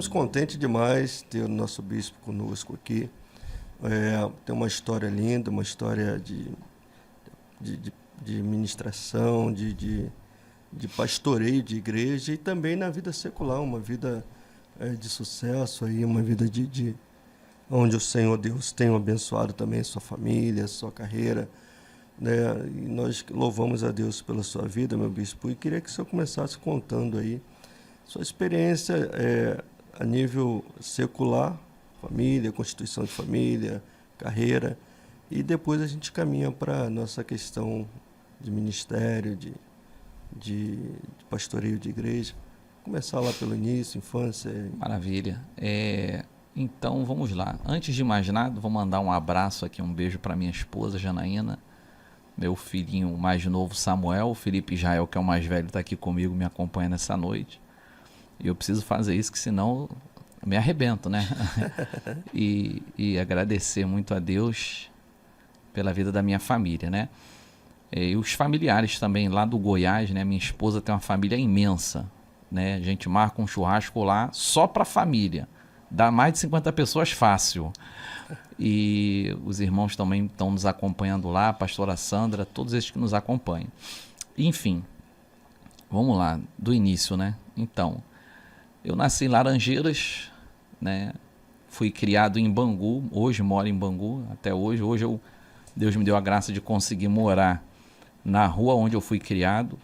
estamos contentes demais ter o nosso bispo conosco aqui. Tem uma história linda, uma história de ministração, de pastoreio de igreja e também na vida secular, uma vida de sucesso, aí, uma vida onde o Senhor Deus tem abençoado também sua família, sua carreira, né? E nós louvamos a Deus pela sua vida, meu bispo, e queria que o senhor começasse contando aí sua experiência a nível secular, família, constituição de família, carreira, e depois a gente caminha para a nossa questão de ministério, de pastoreio de igreja. Começar lá pelo início, infância. Maravilha. Então, vamos lá. Antes de mais nada, vou mandar um abraço aqui, um beijo para minha esposa, Janaína, meu filhinho mais novo, Samuel, o Felipe Israel, que é o mais velho, está aqui comigo, me acompanha nessa noite. E eu preciso fazer isso, que senão eu me arrebento, né? e agradecer muito a Deus pela vida da minha família, né? E os familiares também lá do Goiás, né? Minha esposa tem uma família imensa, né? A gente marca um churrasco lá só para a família. Dá mais de 50 pessoas fácil. E os irmãos também estão nos acompanhando lá, a pastora Sandra, todos esses que nos acompanham. Enfim, vamos lá, do início, né? Então, eu nasci em Laranjeiras, né? Fui criado em Bangu, hoje moro em Bangu, até hoje. Hoje Deus me deu a graça de conseguir morar na rua onde eu fui criado,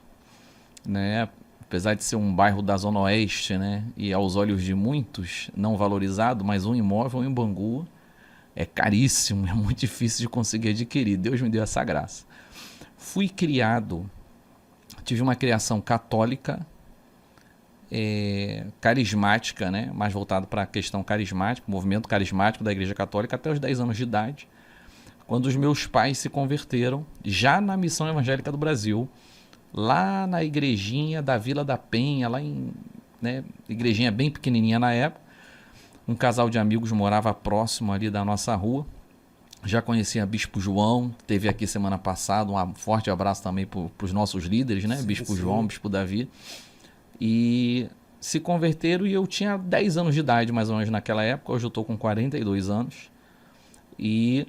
né? Apesar de ser um bairro da Zona Oeste, né? E aos olhos de muitos não valorizado, mas um imóvel em Bangu é caríssimo, é muito difícil de conseguir adquirir. Deus me deu essa graça. Fui criado, tive uma criação católica, carismática, né? Mais voltado para a questão carismática, movimento carismático da Igreja Católica até os 10 anos de idade, quando os meus pais se converteram, já na Missão Evangélica do Brasil, lá na igrejinha da Vila da Penha, lá em, né, igrejinha bem pequenininha na época. Um casal de amigos morava próximo ali da nossa rua. Já conhecia Bispo João, teve aqui semana passada. Um forte abraço também para os nossos líderes, né? Sim, Bispo sim. João, Bispo Davi. E se converteram e eu tinha 10 anos de idade, mais ou menos, naquela época. Hoje eu estou com 42 anos. E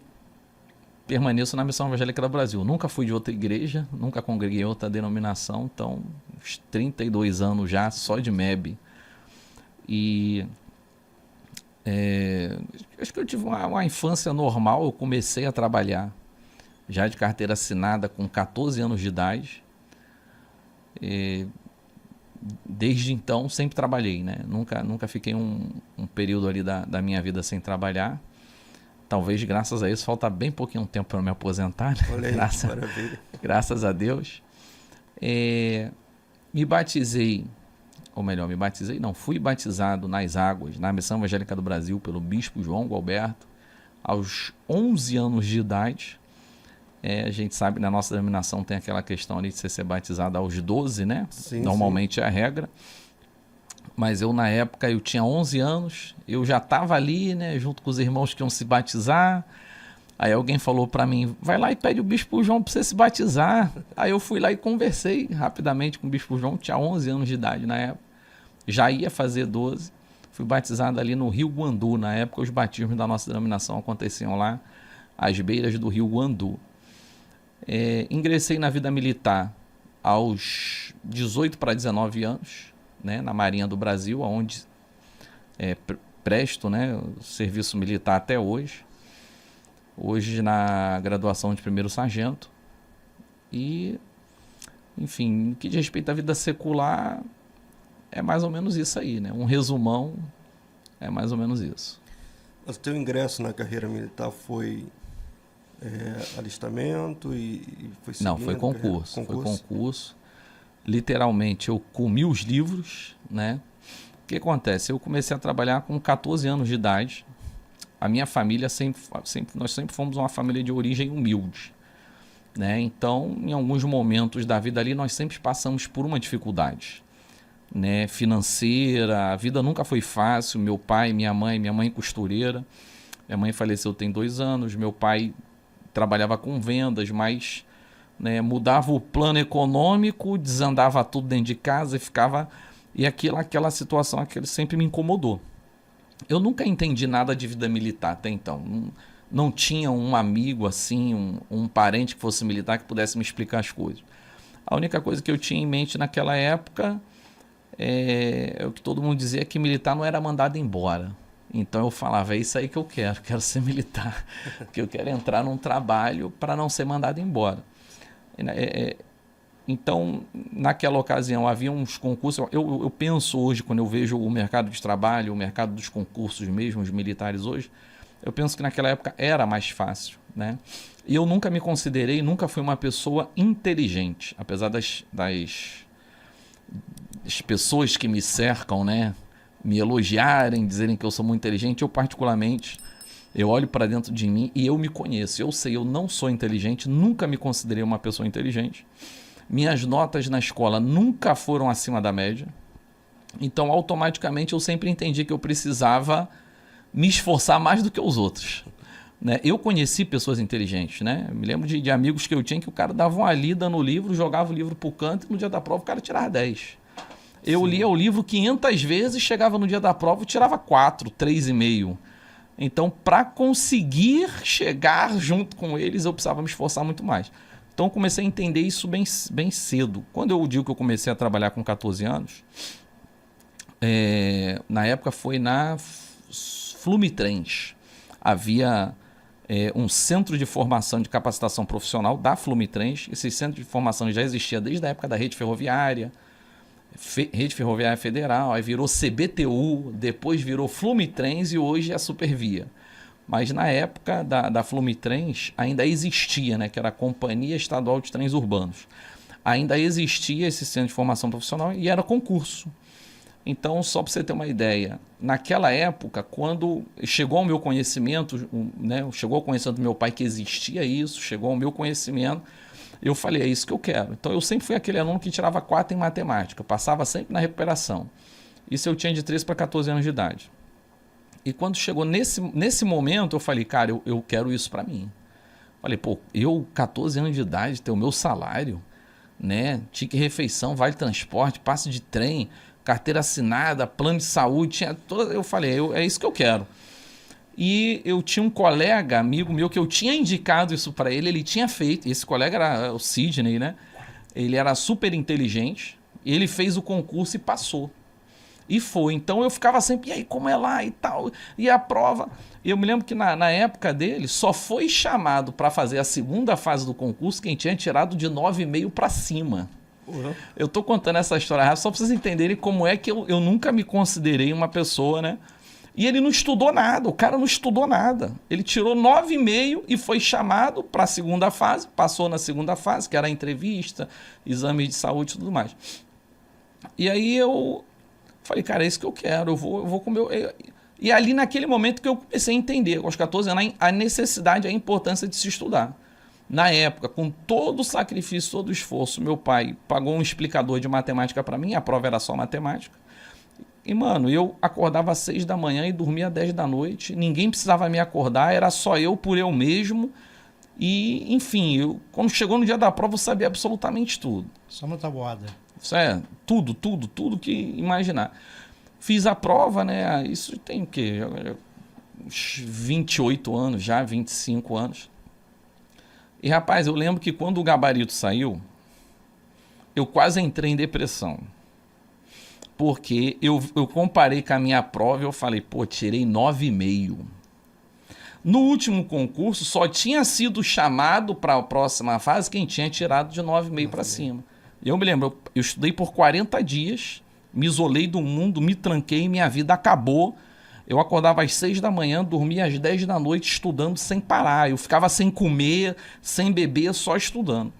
permaneço na Missão Evangélica do Brasil. Nunca fui de outra igreja, nunca congreguei em outra denominação. Então, uns 32 anos já, só de MEB. E acho que eu tive uma infância normal. Eu comecei a trabalhar já de carteira assinada com 14 anos de idade. Desde então sempre trabalhei, né? Nunca fiquei um período ali da minha vida sem trabalhar. Talvez graças a isso falta bem pouquinho tempo para me aposentar, né? Olha aí, maravilha. Graças a Deus. Me batizei, ou melhor, fui batizado nas águas, na Missão Evangélica do Brasil, pelo Bispo João Gualberto, aos 11 anos de idade. A gente sabe, na nossa denominação tem aquela questão ali de você ser batizado aos 12, né? Sim, normalmente sim. É a regra. Mas eu, na época, eu tinha 11 anos, eu já estava ali, né, junto com os irmãos que iam se batizar. Aí alguém falou para mim, vai lá e pede o Bispo João para você se batizar. Aí eu fui lá e conversei rapidamente com o Bispo João, tinha 11 anos de idade na época, já ia fazer 12. Fui batizado ali no Rio Guandu. Na época, os batismos da nossa denominação aconteciam lá, às beiras do Rio Guandu. Ingressei na vida militar aos 18 para 19 anos, né, na Marinha do Brasil, onde presto, né, o serviço militar até hoje. Hoje na graduação de primeiro sargento. E, enfim, no que diz respeito à vida secular, é mais ou menos isso aí, né? Um resumão, é mais ou menos isso. O teu ingresso na carreira militar foi alistamento e foi seguindo? Não, foi concurso. Foi concurso. Literalmente, eu comi os livros, né? O que acontece? Eu comecei a trabalhar com 14 anos de idade. A minha família nós sempre fomos uma família de origem humilde, né? Então, em alguns momentos da vida ali, nós sempre passamos por uma dificuldade, né? Financeira. A vida nunca foi fácil. Meu pai, minha mãe costureira. Minha mãe faleceu tem 2 anos. Meu pai trabalhava com vendas, mas, né, mudava o plano econômico, desandava tudo dentro de casa e ficava... E aquela situação sempre me incomodou, Eu nunca entendi nada de vida militar até então. Não tinha um amigo assim, um parente que fosse militar que pudesse me explicar as coisas. A única coisa que eu tinha em mente naquela época é o que todo mundo dizia, que militar não era mandado embora. Então eu falava, é isso aí que eu quero ser militar, porque eu quero entrar num trabalho para não ser mandado embora. Então, naquela ocasião, havia uns concursos. Eu penso hoje, quando eu vejo o mercado de trabalho, o mercado dos concursos mesmo, os militares hoje, eu penso que naquela época era mais fácil, né? E eu nunca me considerei, nunca fui uma pessoa inteligente, apesar das pessoas que me cercam, né, me elogiarem, dizerem que eu sou muito inteligente. Eu particularmente, eu olho para dentro de mim e eu me conheço. Eu sei, eu não sou inteligente, nunca me considerei uma pessoa inteligente. Minhas notas na escola nunca foram acima da média. Então, automaticamente, eu sempre entendi que eu precisava me esforçar mais do que os outros, né? Eu conheci pessoas inteligentes, né? Me lembro de amigos que eu tinha que o cara dava uma lida no livro, jogava o livro pro canto e no dia da prova o cara tirava 10. Eu lia o livro 500 vezes, chegava no dia da prova e tirava 4, 3,5. Então, para conseguir chegar junto com eles, eu precisava me esforçar muito mais. Então, eu comecei a entender isso bem cedo. Quando eu digo que eu comecei a trabalhar com 14 anos, na época foi na Flumitrens. Havia um centro de formação de capacitação profissional da Flumitrens. Esse centro de formação já existia desde a época da Rede Ferroviária, Rede Ferroviária Federal, aí virou CBTU, depois virou Flumitrens e hoje é a Supervia. Mas na época da Flumitrens ainda existia, né, que era a Companhia Estadual de Trens Urbanos. Ainda existia esse centro de formação profissional e era concurso. Então, só para você ter uma ideia, naquela época, quando chegou ao meu conhecimento, né, chegou ao conhecimento do meu pai que existia isso, chegou ao meu conhecimento, eu falei, é isso que eu quero. Então, eu sempre fui aquele aluno que tirava 4 em matemática, passava sempre na recuperação. Isso eu tinha de 13 para 14 anos de idade. E quando chegou nesse momento, eu falei, cara, eu quero isso para mim. Falei, pô, eu, 14 anos de idade, ter o meu salário, né? Tique refeição, vale transporte, passe de trem, carteira assinada, plano de saúde, tinha toda. Eu falei, é isso que eu quero. E eu tinha um colega, amigo meu, que eu tinha indicado isso para ele, ele tinha feito. Esse colega era o Sidney, né? Ele era super inteligente, ele fez o concurso e passou. E foi. Então eu ficava sempre, e aí, como é lá e tal? E a prova? E eu me lembro que na época dele, só foi chamado para fazer a segunda fase do concurso quem tinha tirado de 9,5 para cima. Uhum. Eu tô contando essa história só para vocês entenderem como é que eu nunca me considerei uma pessoa, né? E ele não estudou nada, o cara não estudou nada. Ele tirou 9,5 e foi chamado para a segunda fase, passou na segunda fase, que era a entrevista, exame de saúde e tudo mais. E aí eu falei, cara, é isso que eu quero, eu vou com o meu... E ali naquele momento que eu comecei a entender, aos 14 anos, a necessidade, a importância de se estudar. Na época, com todo o sacrifício, todo o esforço, meu pai pagou um explicador de matemática para mim, a prova era só matemática. E, mano, eu acordava às 6 da manhã e dormia às 10 da noite, ninguém precisava me acordar, era só eu por eu mesmo. E, enfim, quando chegou no dia da prova, eu sabia absolutamente tudo. Só uma tabuada. Isso tudo que imaginar. Fiz a prova, né? Isso tem o quê? 28 anos já, 25 anos. E, rapaz, eu lembro que quando o gabarito saiu, eu quase entrei em depressão. Porque eu comparei com a minha prova e eu falei, pô, tirei 9,5. No último concurso, só tinha sido chamado para a próxima fase quem tinha tirado de 9,5 para cima. Eu me lembro, eu estudei por 40 dias, me isolei do mundo, me tranquei, minha vida acabou. Eu acordava às 6 da manhã, dormia às 10 da noite estudando sem parar. Eu ficava sem comer, sem beber, só estudando.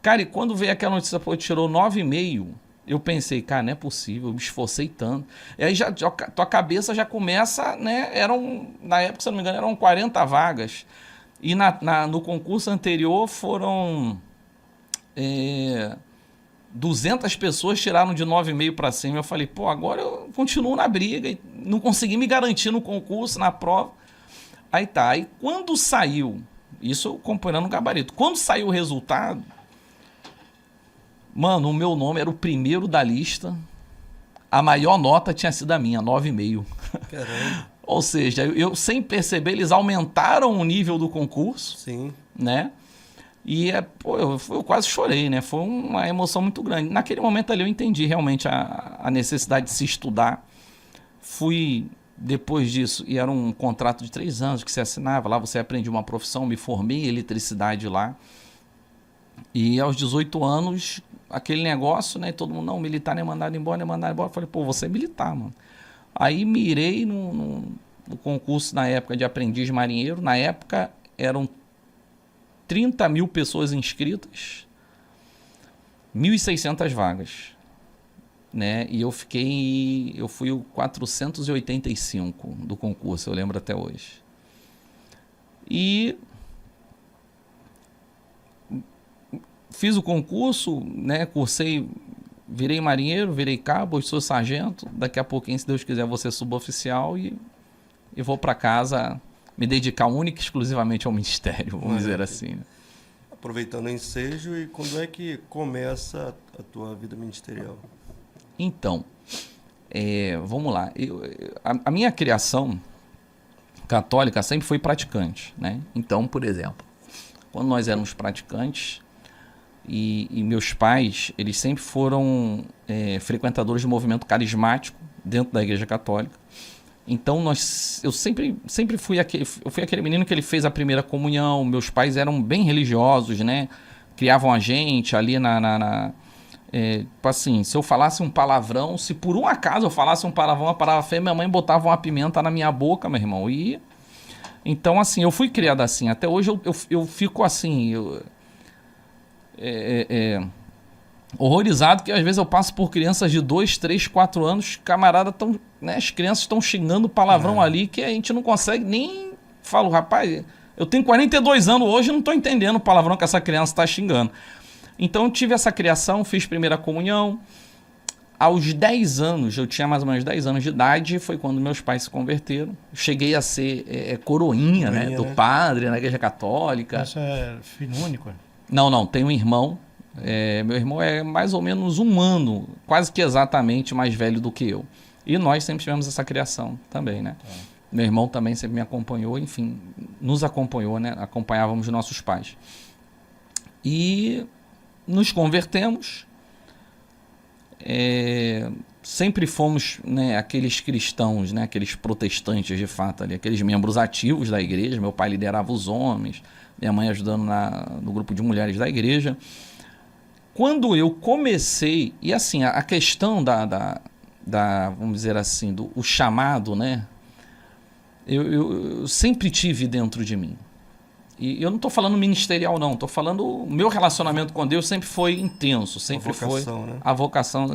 Cara, e quando veio aquela notícia, pô, tirou 9,5, eu pensei, cara, não é possível, eu me esforcei tanto. E aí tua cabeça já começa, né? Na época, se eu não me engano, eram 40 vagas. E no concurso anterior foram... 200 pessoas tiraram de 9,5 para cima. Eu falei, pô, agora eu continuo na briga. E não consegui me garantir no concurso, na prova. Aí tá. Aí quando saiu, isso eu acompanhando o gabarito, quando saiu o resultado, mano, o meu nome era o primeiro da lista. A maior nota tinha sido a minha, 9,5. Caramba. Ou seja, eu sem perceber, eles aumentaram o nível do concurso. Sim. Né? E eu quase chorei, né? Foi uma emoção muito grande. Naquele momento ali eu entendi realmente a necessidade de se estudar. Fui, depois disso, e era um contrato de 3 anos que você assinava. Lá você aprendia uma profissão, me formei em eletricidade lá. E aos 18 anos, aquele negócio, né? Todo mundo, não, militar é mandado embora, é mandado embora. Eu falei, pô, você é militar, mano. Aí mirei no concurso na época de aprendiz marinheiro. Na época eram 30 mil pessoas inscritas, 1.600 vagas, né? E eu fui o 485 do concurso, eu lembro até hoje. E fiz o concurso, né? Cursei, virei marinheiro, virei cabo, hoje sou sargento. Daqui a pouquinho, se Deus quiser, vou ser suboficial e vou para casa me dedicar única e exclusivamente ao ministério, vamos dizer assim. Aproveitando o ensejo, e quando é que começa a tua vida ministerial? Então, vamos lá. A minha criação católica sempre foi praticante, né? Então, por exemplo, quando nós éramos praticantes, e meus pais, eles sempre foram frequentadores do movimento carismático dentro da Igreja Católica. Então, eu sempre fui aquele menino que ele fez a primeira comunhão. Meus pais eram bem religiosos, né? Criavam a gente ali assim, se eu falasse um palavrão, se por um acaso eu falasse um palavrão, uma palavra feia, minha mãe botava uma pimenta na minha boca, meu irmão. Então, assim, eu fui criado assim. Até hoje eu fico assim... horrorizado, que às vezes eu passo por crianças de 2, 3, 4 anos, camarada, né, as crianças estão xingando palavrão ali que a gente não consegue nem... Falo, rapaz, eu tenho 42 anos hoje e não estou entendendo o palavrão que essa criança está xingando. Então eu tive essa criação, fiz primeira comunhão. Aos 10 anos, eu tinha mais ou menos 10 anos de idade, foi quando meus pais se converteram. Cheguei a ser coroinha, né, do padre na Igreja Católica. Você é filho único? Não, tenho um irmão. Meu irmão é mais ou menos 1 ano, quase que exatamente mais velho do que eu. E nós sempre tivemos essa criação também, né? Meu irmão também sempre me acompanhou, enfim, nos acompanhou, né? Acompanhávamos nossos pais. E nos convertemos. Sempre fomos, né, aqueles cristãos, né, aqueles protestantes de fato ali, aqueles membros ativos da igreja. Meu pai liderava os homens, minha mãe ajudando no grupo de mulheres da igreja. Quando eu comecei, e assim, a questão vamos dizer assim, o chamado, né? Eu sempre tive dentro de mim. E eu não estou falando ministerial, não. Estou falando, o meu relacionamento com Deus sempre foi intenso. Sempre foi. Né? A vocação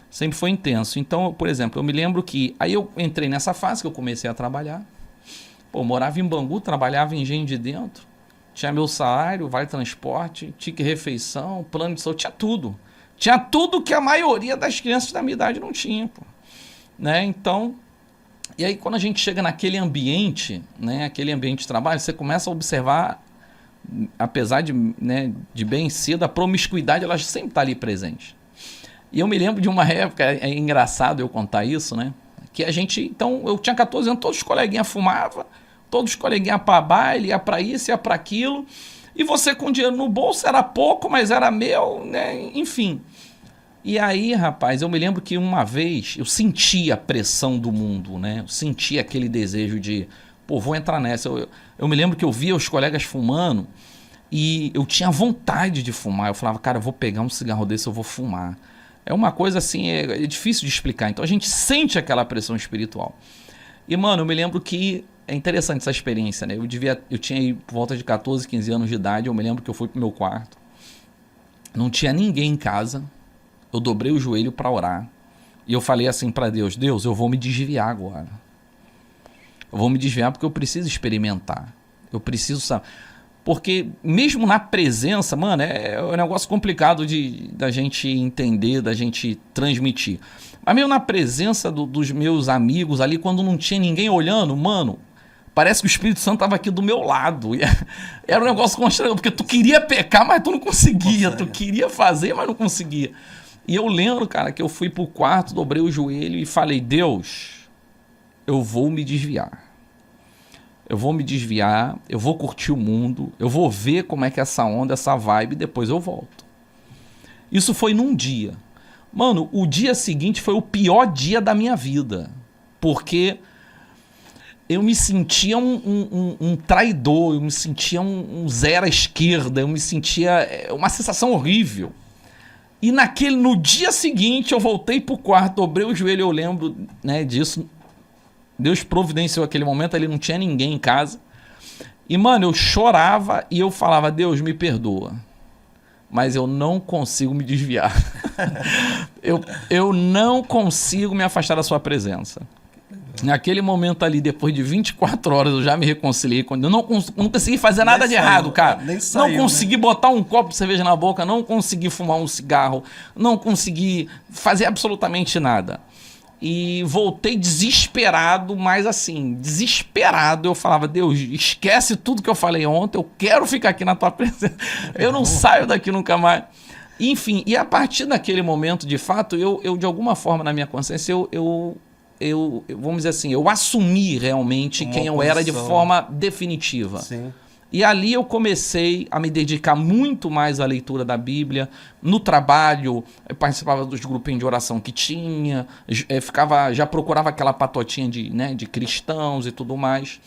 sempre foi intenso. Então, por exemplo, eu me lembro que... Aí eu entrei nessa fase que eu comecei a trabalhar. Pô, morava em Bangu, trabalhava em Engenho de Dentro. Tinha meu salário, vale transporte, ticket refeição, plano de saúde, tinha tudo. Tinha tudo que a maioria das crianças da minha idade não tinha, pô. Né? Então, e aí quando a gente chega naquele ambiente, né, aquele ambiente de trabalho, você começa a observar, apesar de, né, de bem cedo, a promiscuidade, ela sempre está ali presente. E eu me lembro de uma época, é engraçado eu contar isso, né, que a gente, então, eu tinha 14 anos, todos os coleguinhas fumavam, todos os coleguinhas para baile, ia para isso, ia para aquilo, e você com dinheiro no bolso, era pouco, mas era meu, né? Enfim. E aí, rapaz, eu me lembro que uma vez eu senti a pressão do mundo, né? Eu senti aquele desejo de, pô, vou entrar nessa. Eu me lembro que eu via os colegas fumando e eu tinha vontade de fumar. Eu falava, cara, eu vou pegar um cigarro desse, eu vou fumar. É uma coisa assim, é difícil de explicar. Então a gente sente aquela pressão espiritual. E, mano, eu me lembro que é interessante essa experiência, né? Eu tinha aí por volta de 14, 15 anos de idade. Eu me lembro que eu fui pro meu quarto. Não tinha ninguém em casa. Eu dobrei o joelho para orar. E eu falei assim para Deus, Deus, eu vou me desviar agora. Eu vou me desviar porque eu preciso experimentar. Eu preciso saber. Porque mesmo na presença, mano, é um negócio complicado da gente entender, da gente transmitir. Mas mesmo na presença dos meus amigos ali, quando não tinha ninguém olhando, mano, parece que o Espírito Santo estava aqui do meu lado. E era um negócio constrangedor, porque tu queria pecar, mas tu não conseguia. Tu queria fazer, mas não conseguia. E eu lembro, cara, que eu fui pro quarto, dobrei o joelho e falei, Deus, eu vou me desviar. Eu vou me desviar, eu vou curtir o mundo, eu vou ver como é que é essa onda, essa vibe, e depois eu volto. Isso foi num dia. Mano, o dia seguinte foi o pior dia da minha vida. Porque eu me sentia um traidor, eu me sentia um zero à esquerda, eu me sentia uma sensação horrível. E no dia seguinte eu voltei pro quarto, dobrei o joelho, eu lembro, né, disso. Deus providenciou aquele momento, ali não tinha ninguém em casa. E, mano, eu chorava e eu falava, Deus, me perdoa. Mas eu não consigo me desviar. eu não consigo me afastar da sua presença. Naquele momento ali, depois de 24 horas, eu já me reconciliei. Quando eu não consegui fazer nada de errado, cara. Não consegui botar um copo de cerveja na boca, não consegui fumar um cigarro, não consegui fazer absolutamente nada. E voltei desesperado, mas assim, desesperado. Eu falava, Deus, esquece tudo que eu falei ontem, eu quero ficar aqui na tua presença. Eu não saio daqui nunca mais. Enfim, e a partir daquele momento, de fato, eu de alguma forma, na minha consciência, vamos dizer assim, eu assumi realmente quem eu era de forma definitiva. Sim. E ali eu comecei a me dedicar muito mais à leitura da Bíblia. No trabalho, eu participava dos grupinhos de oração que tinha, já procurava aquela patotinha de cristãos e tudo mais.